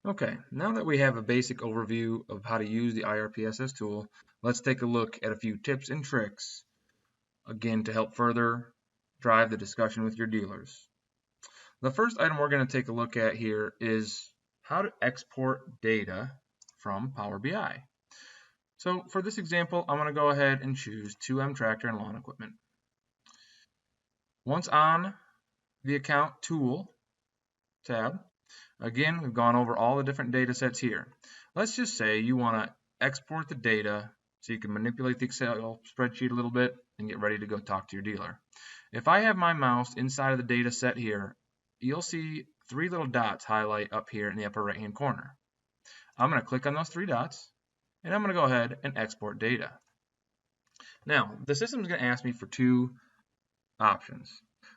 Okay, now that we have a basic overview of how to use the IRPSS tool, let's take a look at a few tips and tricks, again, to help further drive the discussion with your dealers. The first item we're going to take a look at here is how to export data from Power BI. So for this example, I'm going to go ahead and choose 2M Tractor and Lawn Equipment. Once on the Account Tool tab, again, we've gone over all the different data sets here. Let's just say you want to export the data so you can manipulate the Excel spreadsheet a little bit and get ready to go talk to your dealer. If I have my mouse inside of the data set here, you'll see 3 little dots highlight up here in the upper right hand corner. I'm going to click on those 3 dots and I'm going to go ahead and export data. Now, the system is going to ask me for 2 options.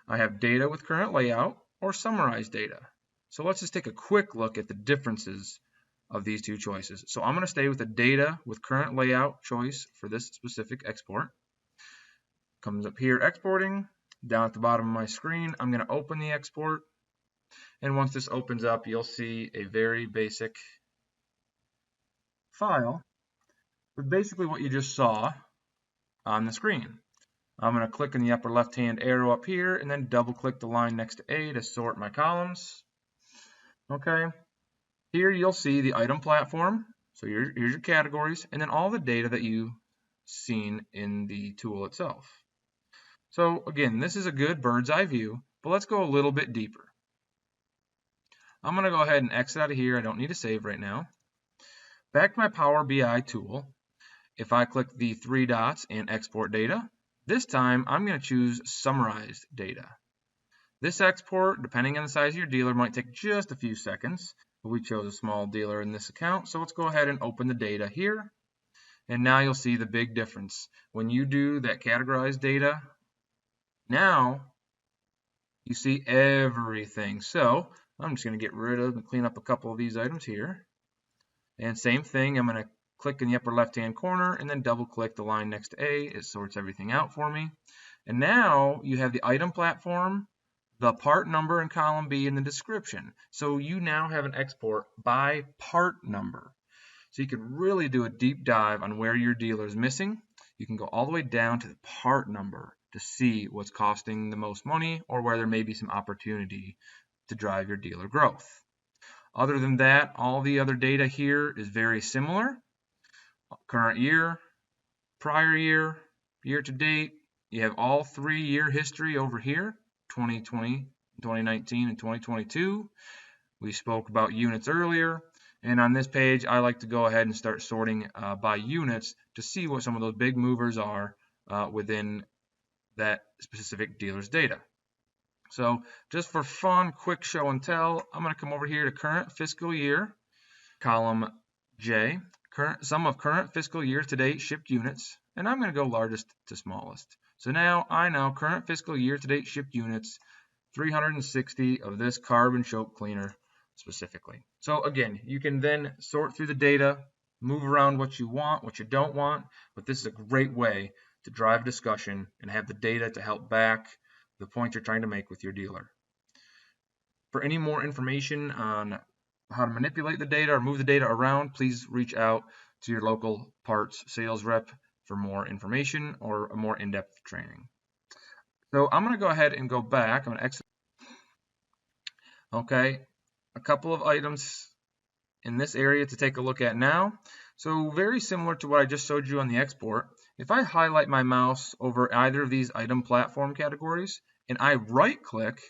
I have data with current layout or summarized data. So let's just take a quick look at the differences of these 2 choices. So I'm going to stay with the data with current layout choice for this specific export. Comes up here, exporting. Down at the bottom of my screen, I'm going to open the export. And once this opens up, you'll see a very basic file with basically what you just saw on the screen. I'm going to click in the upper left-hand arrow up here and then double-click the line next to A to sort my columns. Okay. Here you'll see the item platform. So here's your categories and then all the data that you've seen in the tool itself. So again, this is a good bird's eye view, but let's go a little bit deeper. I'm going to go ahead and exit out of here. I don't need to save right now. Back to my Power BI tool. If I click the 3 dots and export data, this time I'm going to choose summarized data. This export, depending on the size of your dealer, might take just a few seconds, but we chose a small dealer in this account, so let's go ahead and open the data here. And now you'll see the big difference. When you do that categorized data, now you see everything. So I'm just going to get rid of and clean up a couple of these items here. And same thing, I'm going to click in the upper left-hand corner and then double-click the line next to A. It sorts everything out for me. And now you have the item platform, the part number in column B, and the description. So you now have an export by part number. So you can really do a deep dive on where your dealer is missing. You can go all the way down to the part number to see what's costing the most money or where there may be some opportunity to drive your dealer growth. Other than that, all the other data here is very similar. Current year, prior year, year to date. You have all 3-year history over here, 2020, 2019, and 2022. We spoke about units earlier. And on this page, I like to go ahead and start sorting by units to see what some of those big movers are within that specific dealer's data. So just for fun, quick show and tell, I'm going to come over here to current fiscal year, column J, sum of current fiscal year to date shipped units, and I'm going to go largest to smallest. So now I know current fiscal year to date shipped units, 360 of this carbon choke cleaner specifically. So again, you can then sort through the data, move around what you want, what you don't want, but this is a great way to drive discussion and have the data to help back the point you're trying to make with your dealer. For any more information on how to manipulate the data or move the data around, please reach out to your local parts sales rep for more information or a more in-depth training. So I'm going to go ahead and go back. I'm going to exit. Okay, a couple of items in this area to take a look at now. So very similar to what I just showed you on the export, if I highlight my mouse over either of these item platform categories and I right click,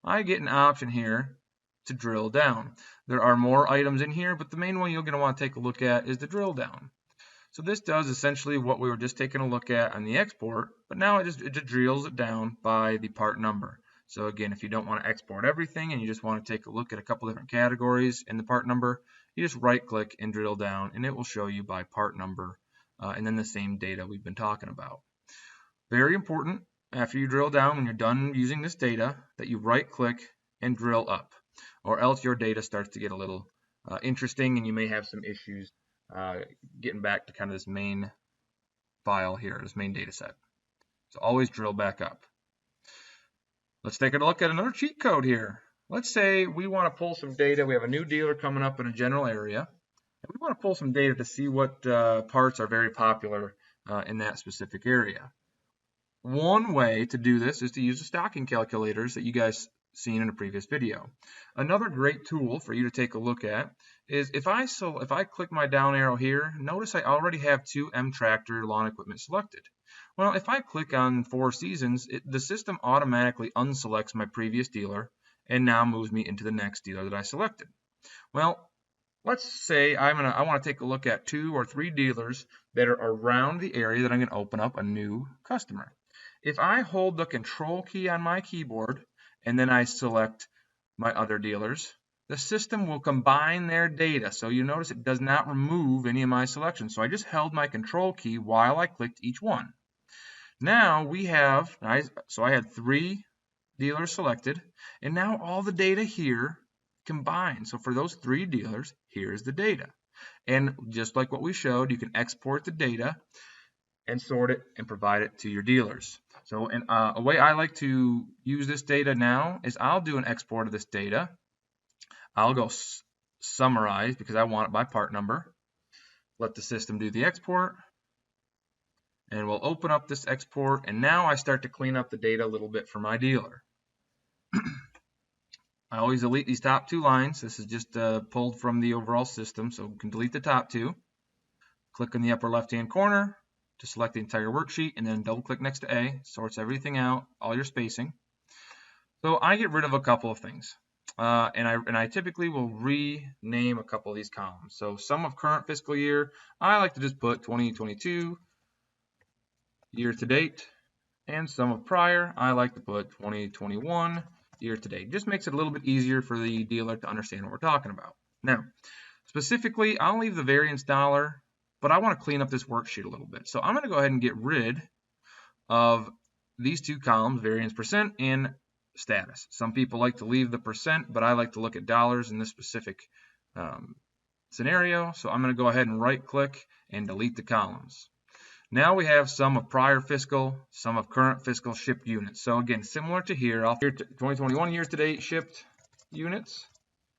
I get an option here to drill down. There are more items in here, but the main one you're going to want to take a look at is the drill down. So this does essentially what we were just taking a look at on the export, but now it just drills it down by the part number. So again, if you don't want to export everything and you just want to take a look at a couple different categories in the part number, you just right click and drill down and it will show you by part number and then the same data we've been talking about. Very important, after you drill down, when you're done using this data, that you right click and drill up, or else your data starts to get a little interesting and you may have some issues getting back to kind of this main file here, this main data set. So always drill back up. Let's take a look at another cheat code here. let's say we want to pull some data. We have a new dealer coming up in a general area, and we want to pull some data to see what parts are very popular in that specific area. One way to do this is to use the stocking calculators that you guys seen in a previous video. Another great tool for you to take a look at is if I click my down arrow here, notice I already have 2 M-Tractor lawn equipment selected. Well, if I click on 4 Seasons, the system automatically unselects my previous dealer and now moves me into the next dealer that I selected. Well, let's say I want to take a look at 2 or 3 dealers that are around the area that I'm going to open up a new customer. If I hold the control key on my keyboard and then I select my other dealers, the system will combine their data. So you notice it does not remove any of my selections. So I just held my control key while I clicked each one. Now we have, so I had 3 dealers selected, and now all the data here combined. So for those 3 dealers, here's the data. And just like what we showed, you can export the data and sort it and provide it to your dealers. So a way I like to use this data now is I'll do an export of this data. I'll go summarize because I want it by part number. Let the system do the export. And we'll open up this export, and now I start to clean up the data a little bit for my dealer. I always delete these top 2 lines. This is just pulled from the overall system, so we can delete the top 2. Click in the upper left-hand corner to select the entire worksheet, and then double-click next to A. Sorts everything out, all your spacing. So I get rid of a couple of things, and I typically will rename a couple of these columns. So sum of current fiscal year, I like to just put 2022 year to date, and sum of prior, I like to put 2021 year to date. Just makes it a little bit easier for the dealer to understand what we're talking about. Now, specifically, I'll leave the variance dollar, but I want to clean up this worksheet a little bit. So I'm going to go ahead and get rid of these 2 columns, variance percent and status. Some people like to leave the percent, but I like to look at dollars in this specific scenario. So I'm going to go ahead and right-click and delete the columns. Now we have sum of prior fiscal, sum of current fiscal shipped units. So again, similar to here, I'll 2021 years to date shipped units,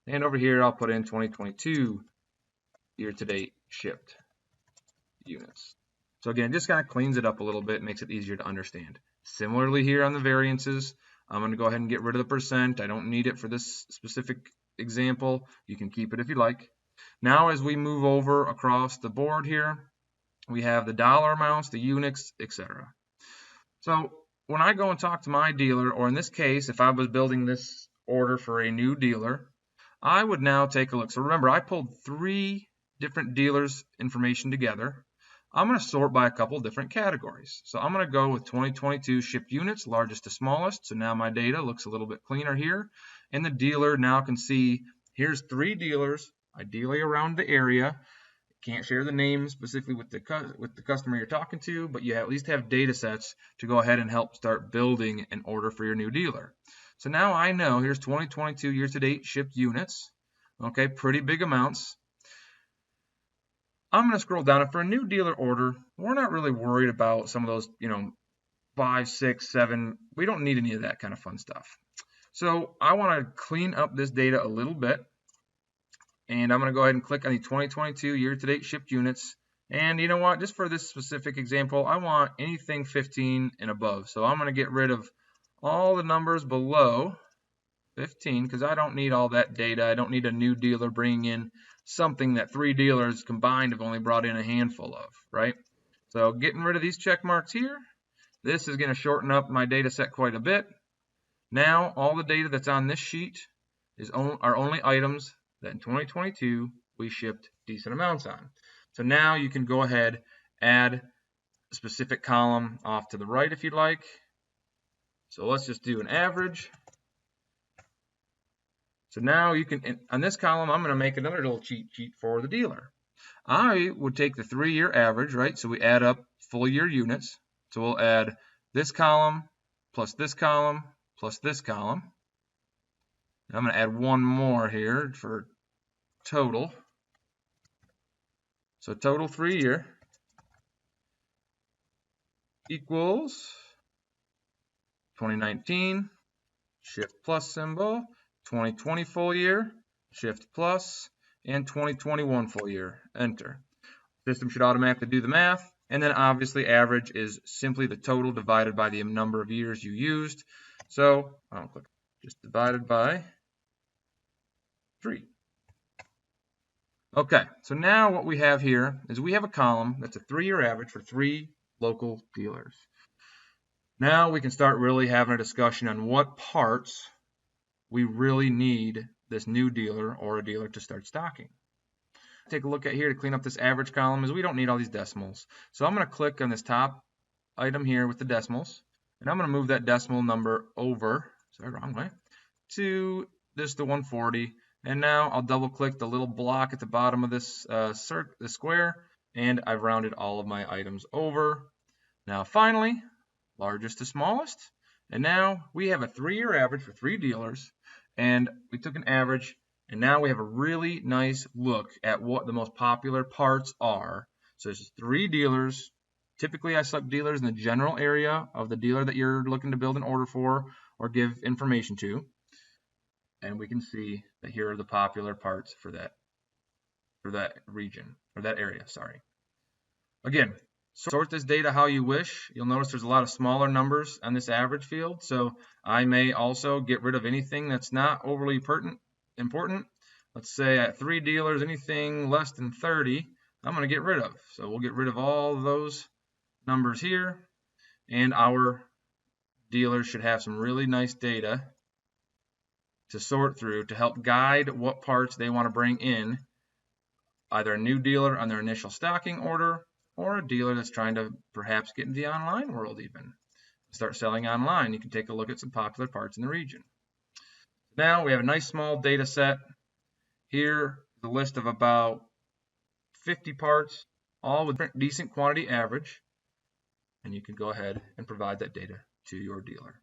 and over here I'll put in 2022 year to date shipped units. So again, just kind of cleans it up a little bit, makes it easier to understand. Similarly here on the variances, I'm going to go ahead and get rid of the percent. I don't need it for this specific example. You can keep it if you like. Now as we move over across the board here, we have the dollar amounts, the units, etc. So when I go and talk to my dealer, or in this case, if I was building this order for a new dealer, I would now take a look. So remember, I pulled 3 different dealers' information together. I'm going to sort by a couple different categories. So I'm going to go with 2022 shipped units, largest to smallest. So now my data looks a little bit cleaner here. And the dealer now can see here's 3 dealers, ideally around the area. Can't share the name specifically with the customer you're talking to, but you at least have data sets to go ahead and help start building an order for your new dealer. So now I know here's 2022 year to date shipped units. Okay, pretty big amounts. I'm going to scroll down, and for a new dealer order, we're not really worried about some of those, 5, 6, 7. We don't need any of that kind of fun stuff. So I want to clean up this data a little bit. And I'm going to go ahead and click on the 2022 year-to-date shipped units. And you know what? Just for this specific example, I want anything 15 and above. So I'm going to get rid of all the numbers below 15 because I don't need all that data. I don't need a new dealer bringing in something that 3 dealers combined have only brought in a handful of, right? So getting rid of these check marks here. This is going to shorten up my data set quite a bit. Now all the data that's on this sheet are only items that in 2022 we shipped decent amounts on. So now you can go ahead, add a specific column off to the right if you'd like. So let's just do an average. So now you can, on this column, I'm going to make another little cheat sheet for the dealer. I would take the 3-year average, right? So we add up full year units. So we'll add this column plus this column plus this column. I'm going to add one more here for total. So total 3-year equals 2019, shift plus symbol, 2020 full year, Shift plus, and 2021 full year, enter. System should automatically do the math, and then obviously average is simply the total divided by the number of years you used. So I don't click, just divided by 3. Okay, so now what we have here is we have a column that's a 3-year average for 3 local dealers. Now we can start really having a discussion on what parts we really need this new dealer or a dealer to start stocking. Take a look at here to clean up this average column is we don't need all these decimals. So I'm going to click on this top item here with the decimals, and I'm going to move that decimal number over, sorry, wrong way, to this to 140. And now I'll double click the little block at the bottom of this square, and I've rounded all of my items over. Now finally, largest to smallest, and now we have a 3-year average for 3 dealers, and we took an average, and now we have a really nice look at what the most popular parts are. So there's 3 dealers. Typically I select dealers in the general area of the dealer that you're looking to build an order for or give information to. And we can see that here are the popular parts for that region, or that area, sorry. Again, sort this data how you wish. You'll notice there's a lot of smaller numbers on this average field, so I may also get rid of anything that's not overly important. Let's say at 3 dealers, anything less than 30, I'm going to get rid of. So we'll get rid of all those numbers here, and our dealers should have some really nice data to sort through to help guide what parts they want to bring in, either a new dealer on their initial stocking order or a dealer that's trying to perhaps get into the online world even. Start selling online. You can take a look at some popular parts in the region. Now we have a nice small data set. Here, the list of about 50 parts, all with decent quantity average, and you can go ahead and provide that data to your dealer.